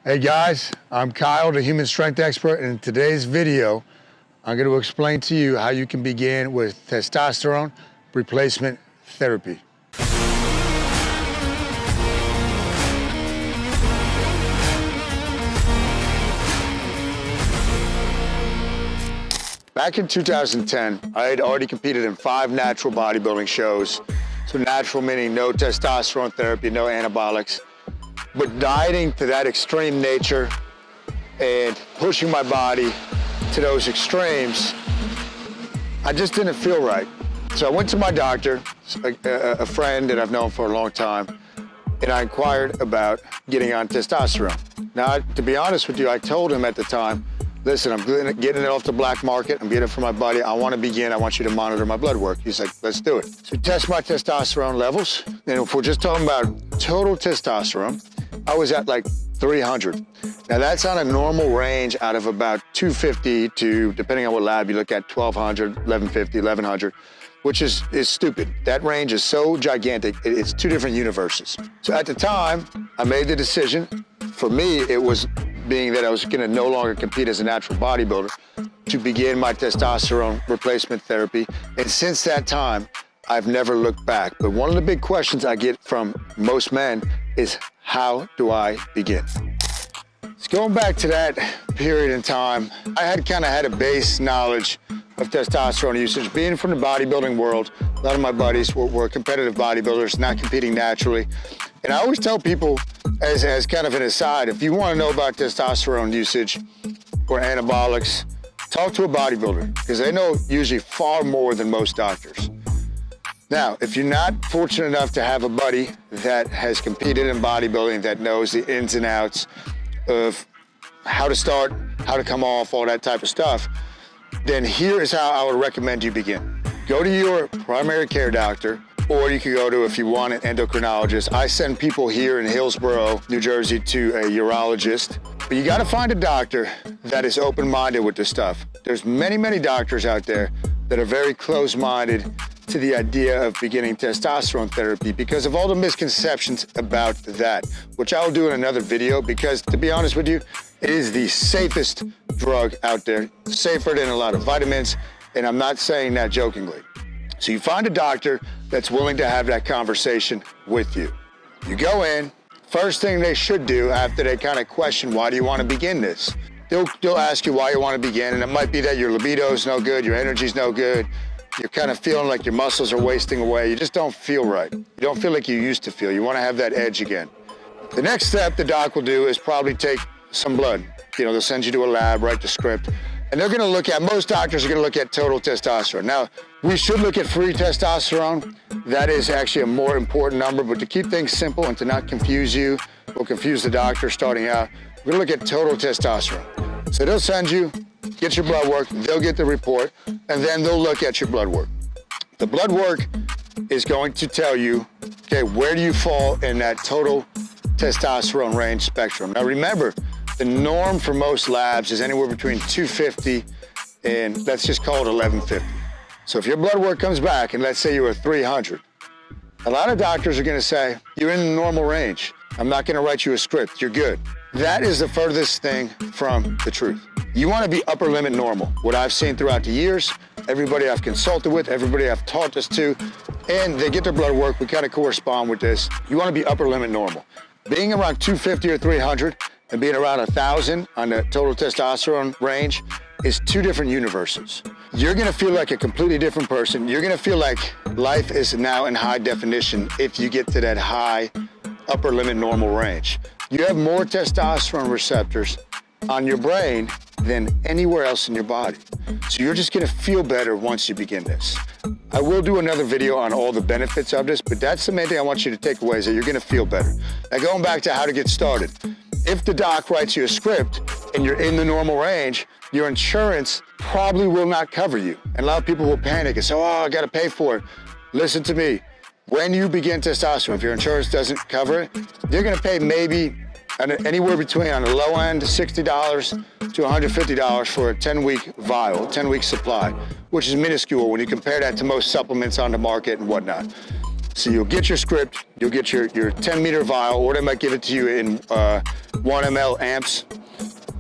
Hey guys, I'm Kyle, the human strength expert, and in today's video, I'm going to explain to you how you can begin with testosterone replacement therapy. Back in 2010, I had already competed in 5 natural bodybuilding shows. So natural meaning no testosterone therapy, no anabolics. But dieting to that extreme nature and pushing my body to those extremes, I just didn't feel right. So I went to my doctor, a friend that I've known for a long time, and I inquired about getting on testosterone. Now, to be honest with you, I told him at the time, listen, I'm getting it off the black market. I'm getting it for my buddy. I want to begin. I want you to monitor my blood work. He's like, let's do it. So test my testosterone levels. And if we're just talking about total testosterone, I was at like 300. Now that's on a normal range out of about 250 to, depending on what lab you look at, 1200, 1150, 1100, which is stupid. That range is so gigantic. It's 2 different universes. So at the time, I made the decision. For me, it was being that I was gonna no longer compete as a natural bodybuilder to begin my testosterone replacement therapy. And since that time, I've never looked back. But one of the big questions I get from most men is, how do I begin? So going back to that period in time, I had kind of had a base knowledge of testosterone usage. Being from the bodybuilding world, a lot of my buddies were competitive bodybuilders, not competing naturally. And I always tell people, as kind of an aside, if you want to know about testosterone usage or anabolics, talk to a bodybuilder, because they know usually far more than most doctors. Now, if you're not fortunate enough to have a buddy that has competed in bodybuilding, that knows the ins and outs of how to start, how to come off, all that type of stuff, then here is how I would recommend you begin. Go to your primary care doctor, or you can go to, if you want, an endocrinologist. I send people here in Hillsborough, New Jersey, to a urologist. But you gotta find a doctor that is open-minded with this stuff. There's many, many doctors out there that are very close-minded to the idea of beginning testosterone therapy because of all the misconceptions about that, which I'll do in another video, because to be honest with you, it is the safest drug out there, safer than a lot of vitamins, and I'm not saying that jokingly. So you find a doctor that's willing to have that conversation with you. You go in, first thing they should do after they kind of question, why do you want to begin this? They'll ask you why you want to begin, and it might be that your libido's no good, your energy's no good, you're kind of feeling like your muscles are wasting away, you just don't feel right. You don't feel like you used to feel. You want to have that edge again. The next step the doc will do is probably take some blood. You know, they'll send you to a lab, write the script, and they're gonna look at, most doctors are gonna look at total testosterone. Now, we should look at free testosterone. That is actually a more important number, but to keep things simple and to not confuse you or confuse the doctor starting out, we're gonna look at total testosterone. So they'll send you, get your blood work, they'll get the report, and then they'll look at your blood work. The blood work is going to tell you, okay, where do you fall in that total testosterone range spectrum? Now remember, the norm for most labs is anywhere between 250 and let's just call it 1150. So if your blood work comes back and let's say you were 300, a lot of doctors are gonna say, you're in the normal range. I'm not gonna write you a script, you're good. That is the furthest thing from the truth. You wanna be upper limit normal. What I've seen throughout the years, everybody I've consulted with, everybody I've taught this to, and they get their blood work, we kind of correspond with this. You wanna be upper limit normal. Being around 250 or 300 and being around 1,000 on the total testosterone range is 2 different universes. You're gonna feel like a completely different person. You're gonna feel like life is now in high definition if you get to that high upper limit normal range. You have more testosterone receptors on your brain than anywhere else in your body. So you're just gonna feel better once you begin this. I will do another video on all the benefits of this, but that's the main thing I want you to take away is that you're gonna feel better. Now going back to how to get started. If the doc writes you a script and you're in the normal range, your insurance probably will not cover you. And a lot of people will panic and say, oh, I gotta pay for it. Listen to me. When you begin testosterone, if your insurance doesn't cover it, you're gonna pay maybe anywhere between, on the low end, $60 to $150 for a 10-week vial, 10-week supply, which is minuscule when you compare that to most supplements on the market and whatnot. So you'll get your script, you'll get your 10-meter vial, or they might give it to you in 1 ml amps.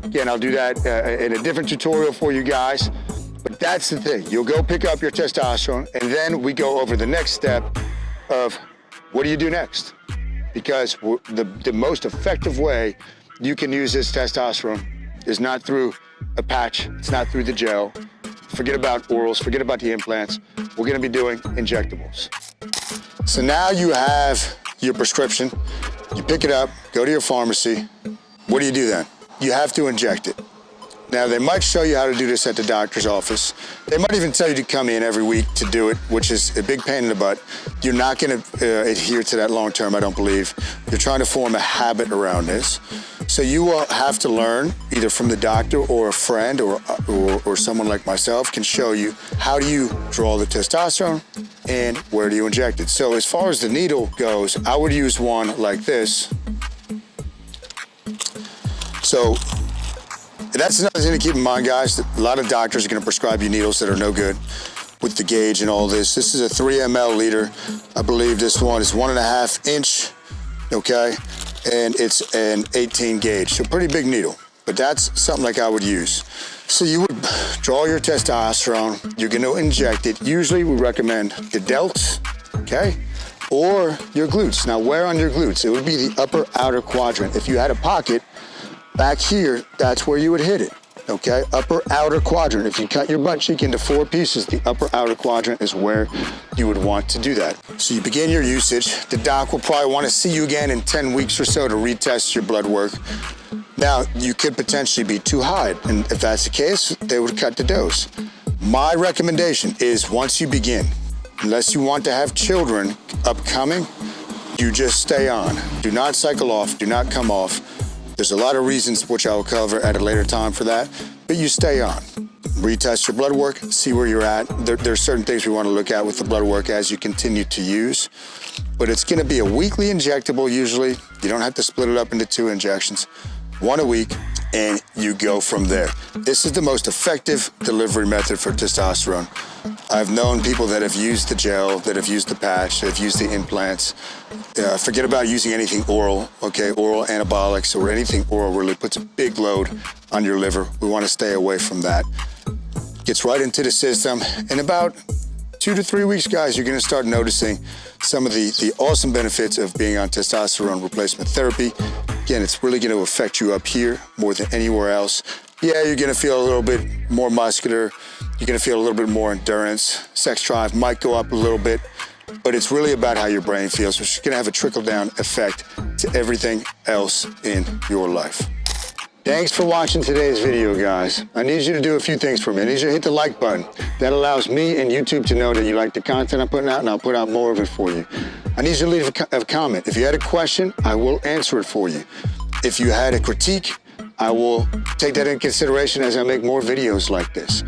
Again, I'll do that in a different tutorial for you guys. But that's the thing. You'll go pick up your testosterone, and then we go over the next step of what do you do next? Because the most effective way you can use this testosterone is not through a patch, it's not through the gel. Forget about orals, forget about the implants. We're gonna be doing injectables. So now you have your prescription, you pick it up, go to your pharmacy. What do you do then? You have to inject it. Now, they might show you how to do this at the doctor's office. They might even tell you to come in every week to do it, which is a big pain in the butt. You're not gonna adhere to that long term, I don't believe. You're trying to form a habit around this. So you will have to learn, either from the doctor or a friend or someone like myself can show you how do you draw the testosterone and where do you inject it. So as far as the needle goes, I would use one like this. So that's another thing to keep in mind, guys. A lot of doctors are going to prescribe you needles that are no good with the gauge and all this. This is a 3 ml liter. I believe this one is 1.5 inch, okay? And it's an 18 gauge, so pretty big needle. But that's something like I would use. So you would draw your testosterone. You're going to inject it. Usually we recommend the delts, okay? Or your glutes. Now, where on your glutes? It would be the upper outer quadrant. If you had a pocket, back here, that's where you would hit it, okay? Upper outer quadrant. If you cut your butt cheek into 4 pieces, the upper outer quadrant is where you would want to do that. So you begin your usage. The doc will probably want to see you again in 10 weeks or so to retest your blood work. Now, you could potentially be too high, and if that's the case, they would cut the dose. My recommendation is once you begin, unless you want to have children upcoming, you just stay on. Do not cycle off, do not come off. There's a lot of reasons which I will cover at a later time for that, but you stay on. Retest your blood work, see where you're at. There's certain things we want to look at with the blood work as you continue to use, but it's going to be a weekly injectable usually. You don't have to split it up into 2 injections, 1 a week, and you go from there. This is the most effective delivery method for testosterone. I've known people that have used the gel, that have used the patch, that have used the implants. Forget about using anything oral, okay? Oral anabolics or anything oral really puts a big load on your liver. We want to stay away from that. Gets right into the system. In about 2 to 3 weeks, guys, you're going to start noticing some of the awesome benefits of being on testosterone replacement therapy. Again, it's really going to affect you up here more than anywhere else. Yeah, you're going to feel a little bit more muscular. You're going to feel a little bit more endurance. Sex drive might go up a little bit, but it's really about how your brain feels, which is going to have a trickle-down effect to everything else in your life. Thanks for watching today's video, guys. I need you to do a few things for me. I need you to hit the like button. That allows me and YouTube to know that you like the content I'm putting out, and I'll put out more of it for you. I need you to leave a comment. If you had a question, I will answer it for you. If you had a critique, I will take that into consideration as I make more videos like this.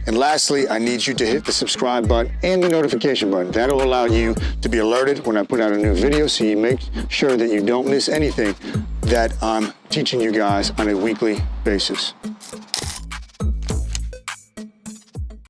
And lastly, I need you to hit the subscribe button and the notification button. That'll allow you to be alerted when I put out a new video, so you make sure that you don't miss anything that I'm teaching you guys on a weekly basis.